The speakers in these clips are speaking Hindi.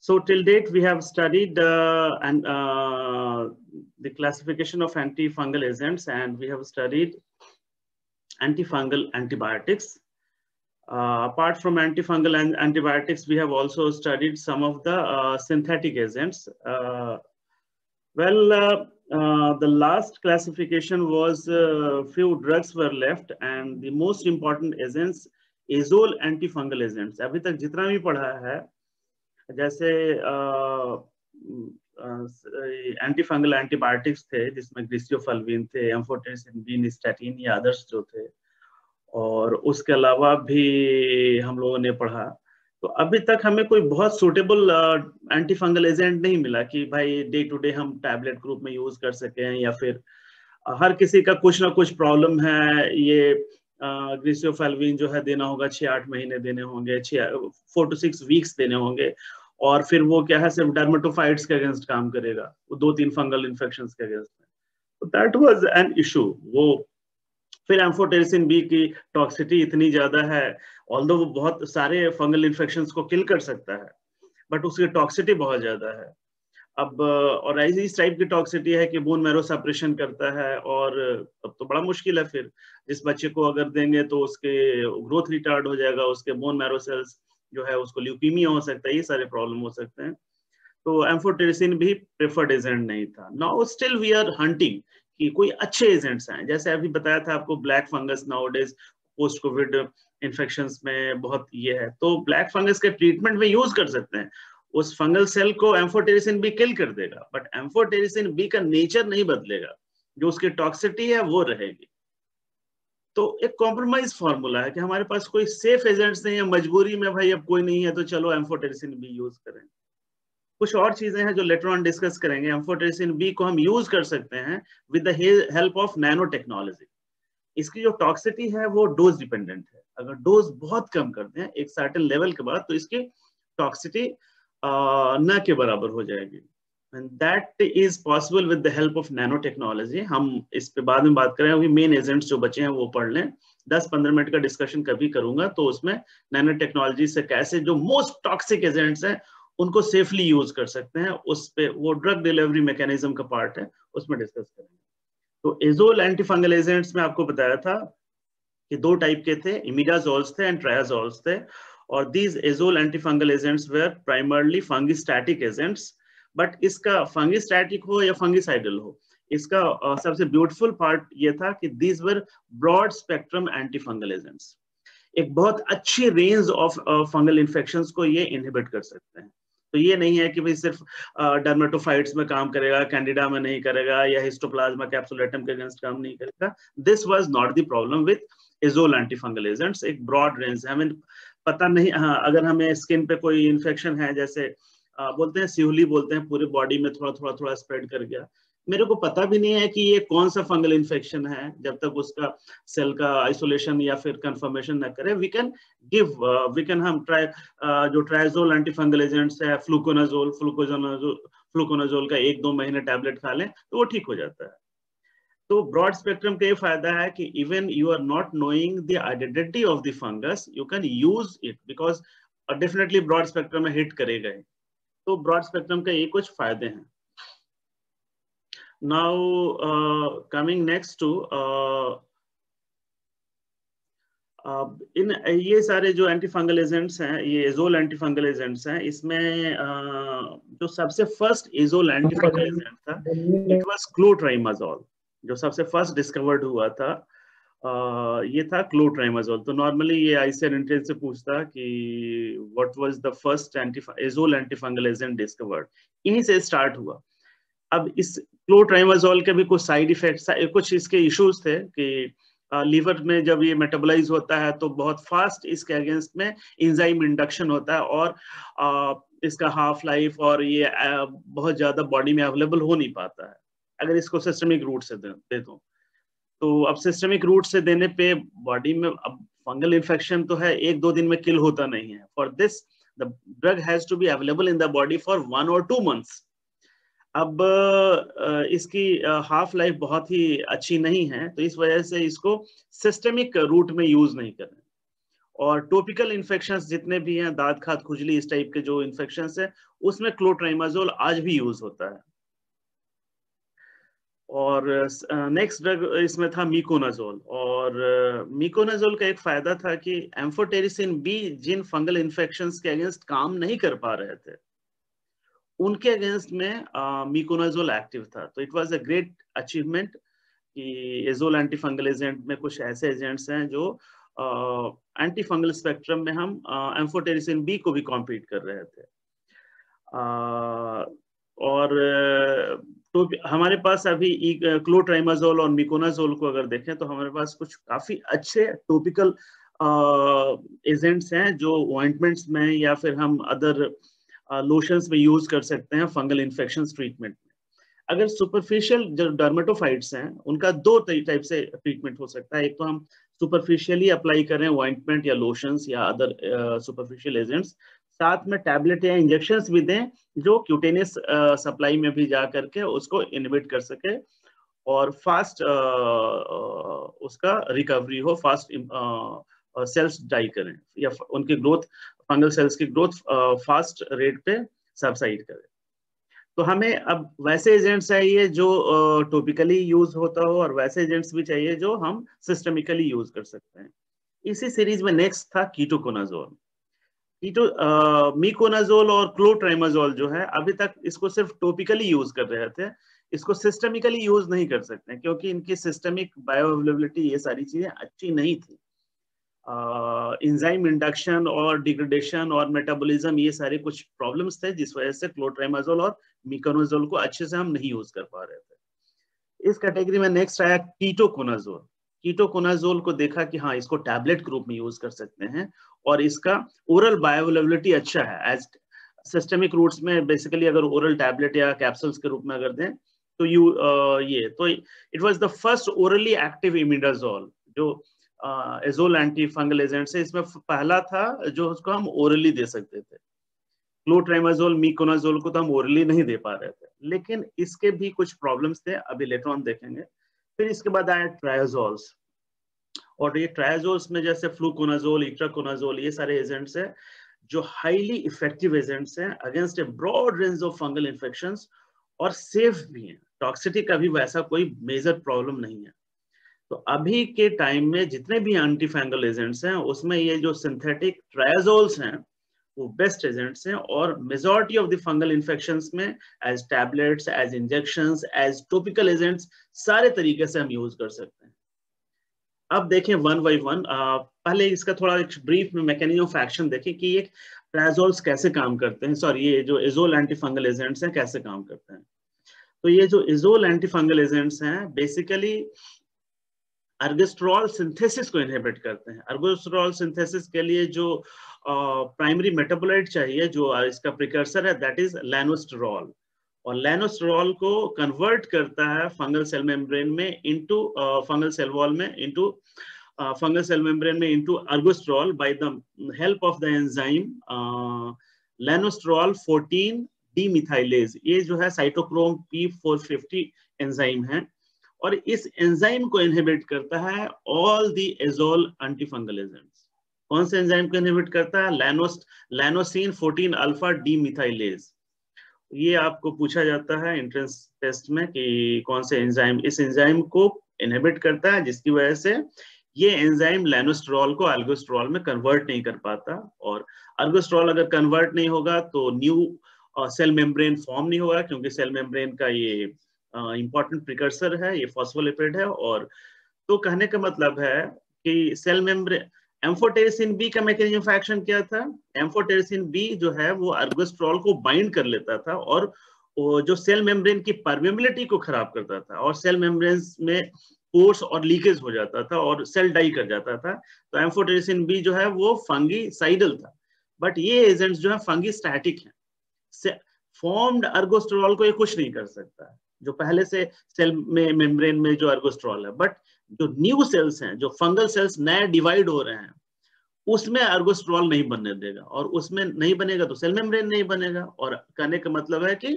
So till date, we have studied the classification of antifungal agents, and we have studied antifungal antibiotics. Apart from antifungal and antibiotics, we have also studied some of the synthetic agents. The last classification was few drugs were left, and the most important agents azole antifungal agents. अभी तक जितना भी पढ़ा है, जैसे एंटीफंगल एंटीबायोटिक्स थे जिसमें ग्लिसियोफल्विन थे, एम्फोटेरिसिन बी, निस्टैटिन या अदर्स जो थे, और उसके अलावा भी हम लोगों ने पढ़ा। तो अभी तक हमें कोई बहुत सूटेबल एंटीफंगल एजेंट नहीं मिला कि भाई डे टू डे हम टैबलेट ग्रुप में यूज कर सकें, या फिर हर किसी का कुछ ना कुछ प्रॉब्लम है। ये ग्लिसियोफल्विन जो है देना होगा 6-8 महीने देने होंगे, 4 to 6 वीक्स देने होंगे, और फिर वो क्या है सिर्फ डर्मेटोफाइट्स के अगेंस्ट काम करेगा, वो 2-3 फंगल इन्फेक्शंस के अगेंस्ट में। तो दैट वाज एन इशू। वो फिर एम्फोटेरिसिन बी की टॉक्सिटी इतनी ज्यादा है, ऑल्दो वो बहुत सारे फंगल इन्फेक्शंस को किल कर सकता है, बट उसकी टॉक्सिटी बहुत ज्यादा है। अब और इस टाइप की टॉक्सिटी है कि बोन मैरो सप्रेशन करता है, और अब तो बड़ा मुश्किल है। फिर जिस बच्चे को अगर देंगे तो उसके ग्रोथ रिटार्ड हो जाएगा, उसके बोन मैरो सेल्स जो है उसको ल्यूकीमिया हो सकता है, ये सारे प्रॉब्लम हो सकते हैं। तो एम्फोटेरिसिन भी प्रेफर्ड एजेंट नहीं था। Now still we are hunting कि कोई अच्छे एजेंट्स हैं। जैसे अभी बताया था आपको black fungus nowadays post Covid infections में बहुत ये है, तो ब्लैक फंगस के ट्रीटमेंट में यूज कर सकते हैं। उस फंगल सेल को एम्फोटेरिसिन बी किल कर देगा, बट एम्फोटेरिसिन बी का नेचर नहीं बदलेगा, जो उसकी टॉक्सिटी है वो रहेगी। तो एक कॉम्प्रोमाइज फॉर्मूला है कि हमारे पास कोई सेफ एजेंट्स नहीं है, मजबूरी में भाई अब कोई नहीं है तो चलो एम्फोटेरिसिन बी यूज करें। कुछ और चीजें हैं जो लेटर ऑन डिस्कस करेंगे। एम्फोटेरिसिन बी को हम यूज कर सकते हैं with the help of nano technology. इसकी जो टॉक्सिटी है वो डोज डिपेंडेंट है। अगर डोज बहुत कम कर दें एक सर्टेन लेवल के बाद, तो इसकी टॉक्सिटी न के बराबर हो जाएगी। And that is possible with the help of nanotechnology. हम इस पे बाद में बात करें, अभी मेन एजेंट्स जो बचे हैं वो पढ़ लें। 10-15 मिनट का डिस्कशन कभी करूंगा, तो उसमें नैनो टेक्नोलॉजी से कैसे जो मोस्ट टॉक्सिक एजेंट्स हैं उनको सेफली यूज कर सकते हैं, उस पे वो ड्रग डिलीवरी मैकेनिज्म का पार्ट है, उसमें डिस्कस करेंगे। तो एजोल एंटीफंगल एजेंट्स में आपको बताया था कि 2 टाइप के थे, इमिडाजोल्स थे एंड ट्रायाजोल्स थे, और these azole antifungal agents were primarily fungistatic agents. But इसका फंगिस्टैटिक हो या फंगिसाइडल हो, इसका सबसे ब्यूटीफुल पार्ट ये था कि these were broad spectrum antifungal agents. एक बहुत अच्छी रेंज ऑफ फंगल इन्फेक्शंस को ये इनहिबिट कर सकते हैं। तो ये नहीं है कि भाई सिर्फ डर्मेटोफाइट्स में काम करेगा, कैंडिडा में नहीं करेगा, या हिस्टोप्लाज्मा कैप्सुलेटम के अगेंस्ट काम नहीं करेगा। This was not the problem with azole antifungal agents. एक ब्रॉड रेंज है, हमें पता नहीं, हाँ अगर हमें स्किन पे कोई इन्फेक्शन है, जैसे बोलते हैं सिहुली बोलते हैं, पूरे बॉडी में थोड़ा स्प्रेड कर गया, मेरे को पता भी नहीं है कि ये कौन सा फंगल इन्फेक्शन है, जब तक उसका सेल का आइसोलेशन या फिर कंफर्मेशन ना करे वी कैन हम ट्राई जो ट्राइजोल एंटीफंगल एजेंट्स है, फ्लूकोनाजोल का 1-2 महीने टैबलेट खा लें तो वो ठीक हो जाता है। तो ब्रॉड स्पेक्ट्रम का ये फायदा है कि even you are not knowing the identity of the fungus, you can use it because definitely broad spectrum में हिट करेगा। तो ब्रॉड स्पेक्ट्रम के ये कुछ फायदे हैं। नाउ कमिंग नेक्स्ट टू इन ये सारे जो एंटीफंगल एजेंट्स हैं, ये एजोल एंटीफंगल एजेंट्स हैं, इसमें जो सबसे फर्स्ट एजोल एंटीफंगल एजेंट था इट वाज क्लोट्राइमाजोल। जो सबसे फर्स्ट डिस्कवर्ड हुआ था ये था क्लोट्राइमाजोल। तो नॉर्मली ये आईसीआर एंट्रेंस से पूछता कि what was the first azole antifungal agent discovered, इन्हीं से स्टार्ट हुआ। अब इस क्लोट्राइमाजोल के भी कुछ साइड इफेक्ट्स, कुछ इसके इश्यूज थे कि लीवर में जब ये मेटाबोलाइज होता है तो बहुत फास्ट इसके अगेंस्ट में एंजाइम इंडक्शन होता है, और इसका हाफ लाइफ और ये बहुत ज्यादा बॉडी में अवेलेबल हो नहीं पाता है अगर इसको सिस्टमिक रूट से दे दो। तो अब सिस्टमिक रूट से देने पे बॉडी में, अब फंगल इन्फेक्शन तो है 1-2 दिन में किल होता नहीं है। For this the drug has to be available in the body for 1 or 2 months। अब इसकी हाफ लाइफ बहुत ही अच्छी नहीं है, तो इस वजह से इसको सिस्टमिक रूट में यूज नहीं कर रहे। और टॉपिकल इन्फेक्शंस जितने भी हैं, दांत खाद खुजली इस टाइप के जो इन्फेक्शंस है, उसमें क्लोट्राइमाजोल आज भी यूज होता है। और नेक्स्ट ड्रग इसमें था मिकोनाजोल। और मिकोनाजोल का एक फायदा था कि एम्फोटेरिसिन बी जिन फंगल इन्फेक्शंस के अगेंस्ट काम नहीं कर पा रहे थे, उनके अगेंस्ट में मिकोनाजोल एक्टिव था। तो it was a great achievement कि एजोल एंटी फंगल एजेंट में कुछ ऐसे एजेंट्स हैं जो एंटी फंगल स्पेक्ट्रम में हम एम्फोटेरिसिन बी को भी कॉम्पीट कर रहे थे। और तो हमारे पास अभी क्लोट्राइमाजोल और मिकोनाजोल को अगर देखें तो हमारे पास कुछ काफी अच्छे टॉपिकल एजेंट्स हैं जो ऑइंटमेंट्स में या फिर हम अदर लोशंस में यूज कर सकते हैं फंगल इन्फेक्शन ट्रीटमेंट में। अगर सुपरफिशियल जो डर्मेटोफाइट्स हैं उनका दो टाइप से ट्रीटमेंट हो सकता है। एक तो हम सुपरफिशियली अप्लाई कर रहे हैं ऑइंटमेंट या लोशंस या अदर सुपरफिशियल एजेंट्स, साथ में टैबलेट या इंजेक्शंस भी दें जो क्यूटेनियस सप्लाई में भी जा करके उसको इनहिबिट कर सके और फास्ट उसका रिकवरी हो, फास्ट सेल्स डाई करें या उनकी ग्रोथ, फंगल सेल्स की ग्रोथ फास्ट रेट पे सबसाइड करे। तो हमें अब वैसे एजेंट्स चाहिए जो टॉपिकली यूज होता हो और वैसे एजेंट्स भी चाहिए जो हम सिस्टमिकली यूज कर सकते हैं। इसी सीरीज में नेक्स्ट था कीटोकोनाजोल। मिकोनाजोल और क्लोट्राइमाजोल जो है अभी तक इसको सिर्फ टॉपिकली यूज कर रहे थे, इसको सिस्टमिकली यूज नहीं कर सकते क्योंकि इनकी सिस्टमिक बायोअवेलेबिलिटी ये सारी चीजें अच्छी नहीं थी। एंजाइम इंडक्शन और डिग्रेडेशन और मेटाबॉलिज्म ये सारे कुछ प्रॉब्लम्स थे जिस वजह से क्लोट्राइमाजोल और मिकोनाजोल को अच्छे से हम नहीं यूज कर पा रहे थे। इस कैटेगरी में नेक्स्ट आया कीटोकोनाजोल। कीटोकोनाजोल को देखा कि हाँ इसको टैबलेट ग्रुप में यूज कर सकते हैं और इसका ओरल बायोअवेलेबिलिटी अच्छा है। एज सिस्टमिक रूट्स में बेसिकली अगर ओरल टैबलेट या कैप्सूल्स के रूप में अगर दें तो it was the first orally active imidazole जो एजोल एंटी फंगल एजेंट से इसमें पहला था जो उसको हम ओरली दे सकते थे। क्लोट्राइमाजोल मिकोनाजोल को तो हम ओरली नहीं दे पा रहे थे, लेकिन इसके भी कुछ प्रॉब्लम्स थे, अभी लेटर ऑन देखेंगे। फिर इसके बाद आया ट्रायोजोल्स, और ये ट्रायोजोल्स में जैसे फ्लूकोनाजोल, इट्राकोनाजोल ये सारे एजेंट्स हैं जो हाईली इफेक्टिव एजेंट्स हैं against a broad range of fungal infections और सेफ भी हैं। टॉक्सिटी का भी वैसा कोई मेजर प्रॉब्लम नहीं है। तो अभी के टाइम में जितने भी एंटी फंगल एजेंट्स हैं उसमें ये जो सिंथेटिक ट्रायोजोल्स हैं वो बेस्ट एजेंट्स हैं और majority of the fungal infections में as tablets, as injections, as topical agents सारे तरीके से हम यूज कर सकते हैं। अब देखें वन बाय वन। पहले इसका थोड़ा एक ब्रीफ में मैकेनिज्म ऑफ एक्शन देखें कि ये ट्रायोजोल्स कैसे काम करते हैं, सॉरी ये जो एजोल एंटी फंगल एजेंट्स हैं कैसे काम करते हैं। तो ये जो एजोल एंटी फंगल एजेंट्स हैं बेसिकली अर्गोस्ट्रॉल सिंथेसिस को इनहिबिट करते हैं। अर्गोस्ट्रॉल सिंथेसिस के लिए जो प्राइमरी मेटाबोलाइट चाहिए जो इसका प्रिकर्सर है दैट इज लैनोस्टेरॉल, और लैनोस्टेरॉल को कन्वर्ट करता है फंगल सेल मेम्ब्रेन में इनटू फंगल सेल वॉल में इनटू फंगल सेल मेम्ब्रेन में into ergosterol by the help of the enzyme lanosterol 14 demethylase. ये जो है साइटोक्रोम P450 एंजाइम है और इस एंजाइम को इनहिबिट करता है all the azole antifungal agents. कौन से एंजाइम को इनहिबिट करता है? लैनोसिन 14 अल्फा डीमिथाइलेज। ये आपको पूछा जाता है एंट्रेंस टेस्ट में कि कौन से एंजाइम इस एंजाइम को इनहिबिट करता है, जिसकी वजह से ये एंजाइम लैनोस्टेरॉल को अल्गोस्टेरॉल में कन्वर्ट नहीं कर पाता, और अल्गोस्टेरॉल अगर कन्वर्ट नहीं होगा तो न्यू सेल मेम्ब्रेन फॉर्म नहीं होगा क्योंकि सेल मेम्ब्रेन का ये इंपॉर्टेंट प्रिकर्सर है, ये फॉस्फोलिपिड है। और तो कहने का मतलब है कि सेल मेम्ब्रेन एम्फोटेरिसिन बी का मैकेनिज्म ऑफ एक्शन क्या था? एम्फोटेरिसिन बी जो है वो अर्गोस्टेरॉल को बाइंड कर लेता था और वो जो सेल मेम्ब्रेन की परमेबिलिटी को खराब करता था और सेल मेम्ब्रेन में पोर्स और लीकेज हो जाता था और सेल डाई कर जाता था। तो एम्फोटेरिसिन बी जो है वो फंगीसाइडल था, बट ये एजेंट्स जो है फंगीस्टैटिक हैं। फॉर्म्ड अर्गोस्टेरॉल को ये कुछ नहीं कर सकता जो पहले से सेल में मेम्ब्रेन में जो अर्गोस्टेरॉल है, बट जो न्यू सेल्स हैं, जो फंगल सेल्स नए डिवाइड हो रहे हैं, उसमें अर्गोस्टेरॉल नहीं बनने देगा, और उसमें नहीं बनेगा तो सेल मेम्ब्रेन नहीं बनेगा, और कहने का मतलब है कि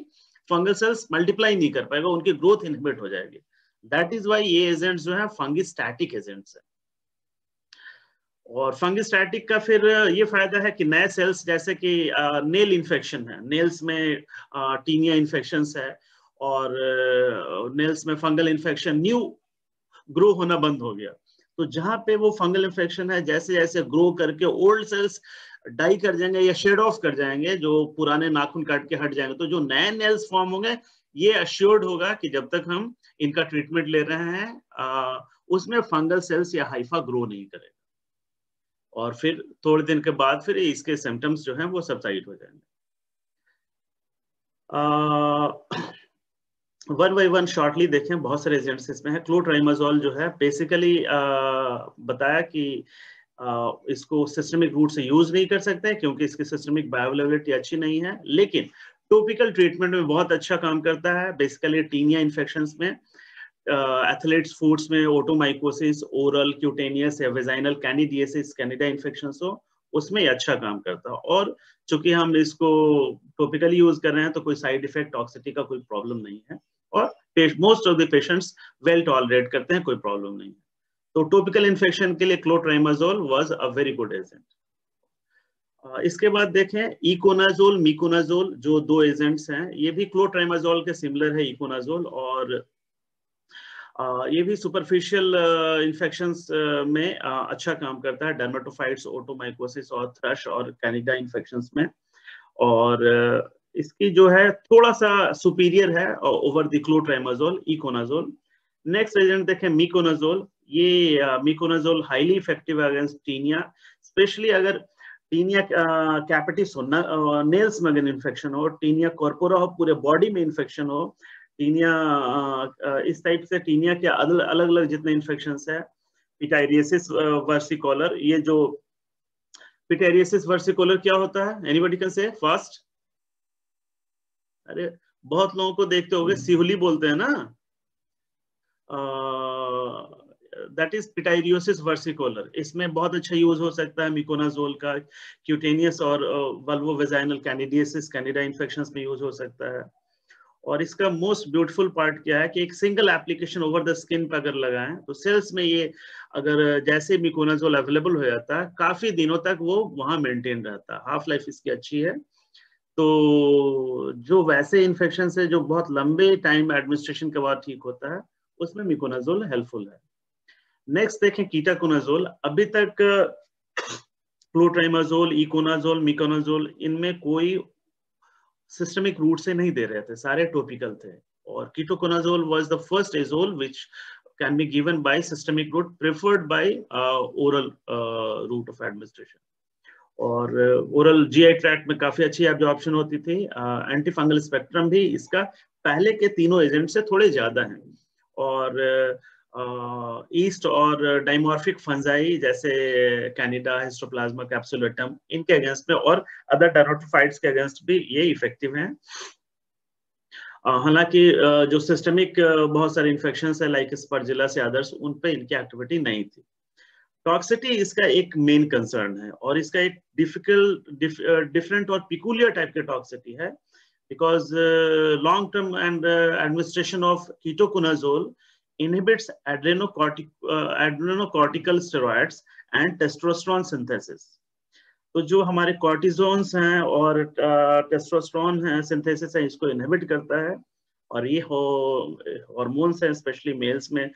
फंगल सेल्स मल्टीप्लाई नहीं कर पाएगा, उनकी ग्रोथ इनहिबिट हो जाएगी। दैट इज व्हाई ये एजेंट्स जो है फंगीस्टैटिक एजेंट्स है। और फंगिस्टैटिक का फिर ये फायदा है कि नए सेल्स, जैसे कि नेल इन्फेक्शन है, नेल्स में टीनिया इन्फेक्शन है और नेल्स में फंगल इन्फेक्शन न्यू ग्रो होना बंद हो गया, तो जहां पे वो फंगल इन्फेक्शन है जैसे जैसे ग्रो करके ओल्ड सेल्स डाई कर जाएंगे या शेड ऑफ कर जाएंगे, जो पुराने नाखून काट के हट जाएंगे, तो जो नए नेल्स फॉर्म होंगे, ये अश्योर्ड होगा कि जब तक हम इनका ट्रीटमेंट ले रहे हैं उसमें फंगल सेल्स या हाइफा ग्रो नहीं करेगा, और फिर थोड़े दिन के बाद फिर इसके सिम्टम्स जो हैं वो सबसाइड हो जाएंगे। वन बाई वन शॉर्टली देखें, बहुत सारे एजेंट्स इसमें है। क्लोट्राइमाजोल जो है बेसिकली बताया कि इसको सिस्टमिक रूट से यूज नहीं कर सकते क्योंकि इसकी सिस्टमिक बायोअवेलेबिलिटी अच्छी नहीं है, लेकिन टॉपिकल ट्रीटमेंट में बहुत अच्छा काम करता है, बेसिकली टीनिया इन्फेक्शंस में, एथलीट्स फूड्स में ओटोमाइकोसिस, ओरल क्यूटेनियस या वेजाइनल कैंडिडियासिस, कैनिडा इन्फेक्शंस हो, उसमें ये अच्छा काम करता है। और चूंकि हम इसको टॉपिकली यूज कर रहे हैं तो कोई साइड इफेक्ट टॉक्सिटी का कोई प्रॉब्लम नहीं है, और most of the patients well tolerate करते हैं, कोई प्रॉब्लम नहीं है। तो टॉपिकल इन्फेक्शन के लिए clotrimazole was a very good agent. इसके बाद देखें इकोनाजोल, मिकोनाजोल, जो दो एजेंट्स हैं, ये भी क्लोट्राइमाजोल के सिमिलर है इकोनाजोल, और ये भी सुपरफिशियल इन्फेक्शंस में अच्छा काम करता है, डर्मेटोफाइट्स, ओटोमाइकोसिस और थ्रश और कैनिडा इन्फेक्शंस में, और इसकी जो है थोड़ा सा सुपीरियर है over the clotrimazole, econazole. Next agent देखें मिकोनाजोल, ये मिकोनाजोल हाईली इफेक्टिव है अगेंस्ट टीनिया, स्पेशली अगर टीनिया कैपिटिस हो, नेल्स में अगर इन्फेक्शन हो, टीनिया कॉर्पोरा हो, पूरे बॉडी में इन्फेक्शन हो, टीनिया इस टाइप से टीनिया के अलग अलग जितने इन्फेक्शन है, पिटाइरियसिस वर्सिकोलर, ये जो पिटाइरियसिस वर्सिकोलर क्या होता है, एनीबॉडी कैन से फास्ट? अरे बहुत लोगों को देखते होंगे सिहुली बोलते हैं ना, दैट इज पिटाइरियोसिस वर्सिकोलर। इसमें बहुत अच्छा यूज हो सकता है मिकोनाजोल का, क्यूटेनियस और वल्वोवेजाइनल कैंडिडियासिस, कैनिडा इन्फेक्शंस में यूज हो सकता है। और इसका मोस्ट ब्यूटीफुल पार्ट क्या है कि एक single application over the skin पर अगर लगाएं तो सेल्स में ये अगर जैसे मिकोनाजोल अवेलेबल हो जाता है, काफी दिनों तक वो वहां मेंटेन रहता है, हाफ लाइफ इसकी अच्छी है। तो जो वैसे इन्फेक्शन है जो बहुत लंबे टाइम एडमिनिस्ट्रेशन के बाद ठीक होता है, उसमें मिकोनाजोल हेल्पफुल है। नेक्स्ट देखें कीटाकोनाजोल, अभी तक क्लोट्राइमाजोल, इकोनाजोल, मिकोनाजोल, इनमें कोई सिस्टमिक रूट से नहीं दे रहे थे, सारे टॉपिकल थे, और ketoconazole was the first azole which can be given by systemic route, preferred by oral route of administration. और ओरल जीआई ट्रैक्ट में काफी अच्छी एब्जॉर्प्शन होती थी। एंटी फंगल स्पेक्ट्रम भी इसका पहले के तीनों एजेंट से थोड़े ज्यादा हैं, और ईस्ट और डाइमॉर्फिक फंजाई जैसे कैनिडा, हिस्टोप्लाज्मा कैप्सुलेटम, इनके अगेंस्ट में और अदर डर्मेटोफाइट्स के अगेंस्ट भी ये इफेक्टिव हैं। हालांकि जो सिस्टमिक बहुत सारे इन्फेक्शंस है लाइक स्पर्जिला से अदर्स, उन पे इनकी एक्टिविटी नहीं थी। टॉक्सिटी इसका एक मेन कंसर्न है, और इसका एक डिफरेंट और पिकुलियर टाइप के टॉक्सिटी है, because long term and administration of ketoconazole inhibits adrenocortical steroids and testosterone synthesis। तो जो हमारे कॉर्टिजोन्स हैं और टेस्टोस्टेरोन है सिंथेसिस है, इसको इनहिबिट करता है, और ये हार्मोन्स हैं स्पेशली मेल्स में,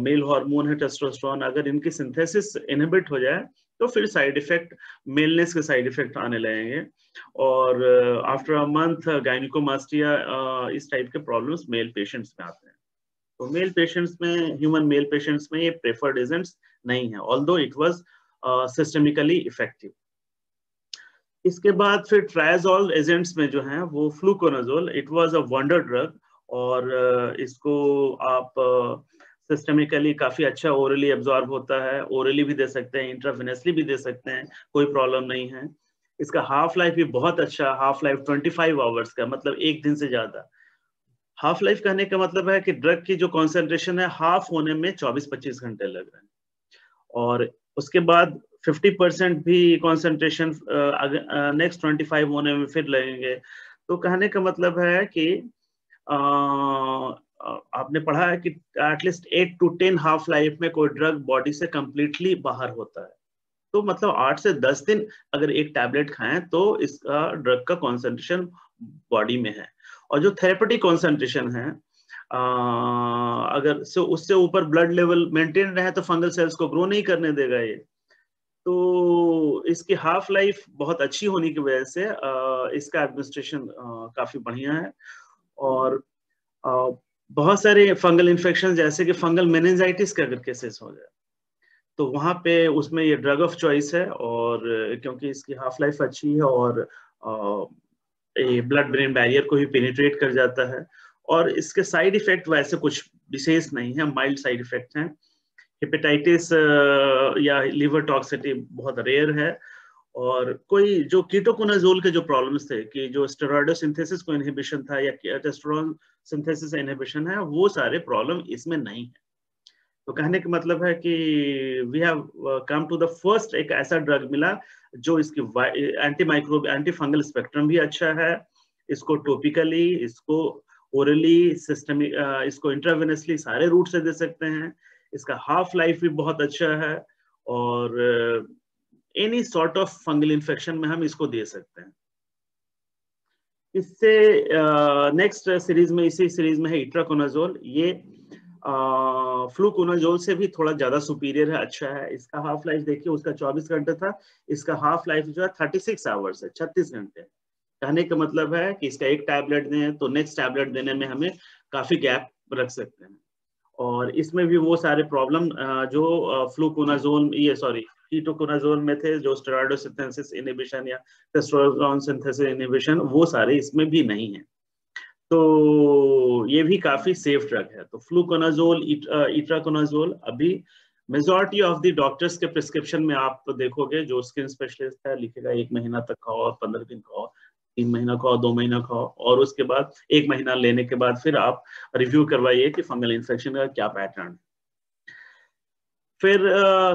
मेल हार्मोन है टेस्टोस्टेरोन, अगर इनकी सिंथेसिस इनहिबिट हो जाए तो फिर साइड इफेक्ट, मेलनेस के साइड इफेक्ट आने लगेंगे, और आफ्टर अ मंथ गायनिकोमास्टिया, इस टाइप के प्रॉब्लम्स मेल पेशेंट्स में आते हैं। तो मेल पेशेंट्स में, ह्यूमन मेल पेशेंट्स में ये प्रेफर्ड एजेंट्स नहीं है, although it was systemically effective. इसके बाद फिर ट्रायजोल एजेंट्स में जो हैं वो fluconazole, it was a wonder drug, और इसको आप सिस्टमिकली काफी अच्छा ओरली एब्जॉर्ब होता है, ओरली भी दे सकते हैं, इंट्रावेनसली भी दे सकते हैं, कोई प्रॉब्लम नहीं है। इसका हाफ लाइफ भी बहुत अच्छा, हाफ लाइफ 25 आवर्स का, मतलब एक दिन से ज्यादा। हाफ लाइफ कहने का मतलब है कि ड्रग की जो कॉन्सेंट्रेशन है हाफ होने में 24-25 घंटे लग रहे हैं, और उसके बाद 50% भी कॉन्सेंट्रेशन नेक्स्ट 25 होने में फिर लगेंगे। तो कहने का मतलब है कि आपने पढ़ा है कि एटलीस्ट 8 to 10 हाफ लाइफ में कोई ड्रग बॉडी से कंप्लीटली बाहर होता है, तो मतलब 8 से 10 दिन अगर एक टैबलेट खाएं तो इसका ड्रग का कॉन्सेंट्रेशन बॉडी में है। और जो थेरेपेटिक कॉन्सेंट्रेशन है अगर से उससे ऊपर ब्लड लेवल मेंटेन रहे तो फंगल सेल्स को ग्रो नहीं करने देगा ये। तो इसकी हाफ लाइफ बहुत अच्छी होने की वजह से इसका एडमिनिस्ट्रेशन काफी बढ़िया है। और बहुत सारे फंगल इन्फेक्शन जैसे कि फंगल मेनिंजाइटिस के अगर केसेस हो जाए तो वहां पे उसमें ये ड्रग ऑफ चॉइस है। और क्योंकि इसकी हाफ लाइफ अच्छी है और ये ब्लड ब्रेन बैरियर को भी पेनिट्रेट कर जाता है। और इसके साइड इफेक्ट वैसे कुछ विशेष नहीं है, माइल्ड साइड इफेक्ट हैं। हेपेटाइटिस या लिवर टॉक्सिटी बहुत रेयर है। और कोई जो कीटोकोनाजोल के जो प्रॉब्लम्स थे कि जो स्टेरॉइड सिंथेसिस को इनहिबिशन था या टेस्टोस्टेरोन सिंथेसिस इनहिबिशन है, वो सारे प्रॉब्लम इसमें नहीं है। तो कहने का मतलब है कि we have come to the first एक ऐसा ड्रग मिला जो इसकी anti microbe anti fungal spectrum भी अच्छा है। इसको टॉपिकली, इसको ओरली, सिस्टमिक, इसको इंट्रावेनसली सारे रूट से दे सकते हैं। इसका हाफ लाइफ भी बहुत अच्छा है और any sort of fungal infection में हम इसको दे सकते हैं। इससे नेक्स्ट सीरीज में, इसी सीरीज में है इट्राकोनाजोल। ये फ्लूकोनाजोल से भी थोड़ा ज्यादा सुपीरियर है, अच्छा है। इसका हाफ लाइफ देखिए, उसका 24 घंटे था, इसका हाफ लाइफ जो है 36 आवर्स है, 36 घंटे। कहने का मतलब है कि इसका एक टैबलेट दें तो नेक्स्ट टैबलेट देने में हमें काफी गैप रख सकते हैं। और इसमें भी वो सारे प्रॉब्लम जो फ्लूकोनाजोल ये सॉरी कीटोकोनाजोल में थे, जो स्टेरॉइड सिंथेसिस इनहिबिशन या टेस्टोस्टेरोन सिंथेसिस इनहिबिशन, वो सारे इसमें भी नहीं है। तो ये भी काफी सेफ ड्रग है। तो फ्लूकोनाजोल, इट्राकोनाजोल अभी मेजॉरिटी ऑफ द डॉक्टर्स के प्रिस्क्रिप्शन में आप तो देखोगे, जो स्किन स्पेशलिस्ट है लिखेगा 1 महीना तक खाओ, 15 दिन खाओ, 3 महीना खाओ, 2 महीना खाओ, और उसके बाद 1 महीना लेने के बाद फिर आप रिव्यू करवाइए कि फंगल इन्फेक्शन का क्या पैटर्न है। फिर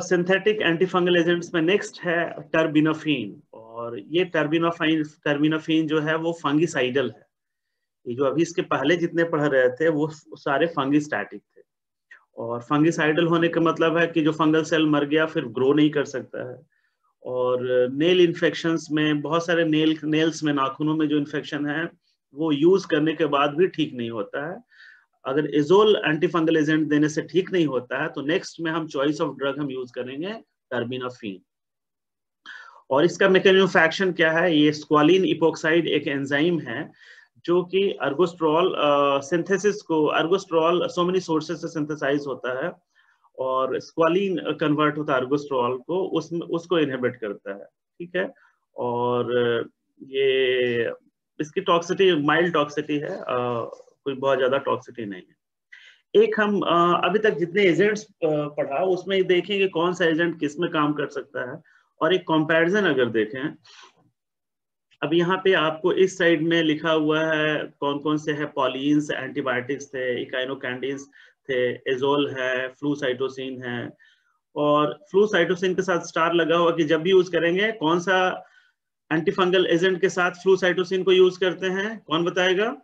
सिंथेटिक एंटीफंगल एजेंट्स में नेक्स्ट है टर्बिनोफिन। और ये टर्बिनोफिन जो है वो फंगिसाइडल है। ये जो अभी इसके पहले जितने पढ़ रहे थे वो सारे फंगिस्टैटिक थे। और फंगिसाइडल होने का मतलब है कि जो फंगल सेल मर गया फिर ग्रो नहीं कर सकता है। और नेल इन्फेक्शंस में, बहुत सारे नेल्स में, नाखूनों में जो इन्फेक्शन है वो यूज करने के बाद भी ठीक नहीं होता है। अगर एजोल एंटीफंगल एजेंट देने से ठीक नहीं होता है तो नेक्स्ट में हम चॉइस ऑफ ड्रग हम यूज करेंगे टर्बिनोफिन। और इसका मैकेनिज्म ऑफ एक्शन क्या है? ये स्क्वालिन इपोक्साइड एक एंजाइम है जो कि अर्गोस्ट्रॉल सिंथेसिस को, अर्गोस्ट्रॉल सो मेनी सोर्सेस से सिंथेसाइज होता है और स्क्वालिन कन्वर्ट होता है अर्गोस्ट्रॉल को, उसको इनहिबिट करता है। ठीक है। और ये इसकी टॉक्सिटी माइल्ड टॉक्सिटी है, कोई बहुत ज्यादा टॉक्सिटी नहीं है। एक हम अभी तक जितने एजेंट्स पढ़ा उसमें देखेंगे कौन सा एजेंट किस में काम कर सकता है, और एक कंपैरिजन अगर देखें। अब यहाँ पे आपको इस साइड में लिखा हुआ है कौन कौन से है। पॉलीन्स एंटीबायोटिक्स थे, इकाइनोकैंडिन्स थे, एजोल है, फ्लूसाइटोसिन है। और फ्लूसाइटोसिन के साथ स्टार लगा हुआ कि जब भी यूज करेंगे कौन सा एंटीफंगल एजेंट के साथ फ्लूसाइटोसिन को यूज करते हैं, कौन बताएगा?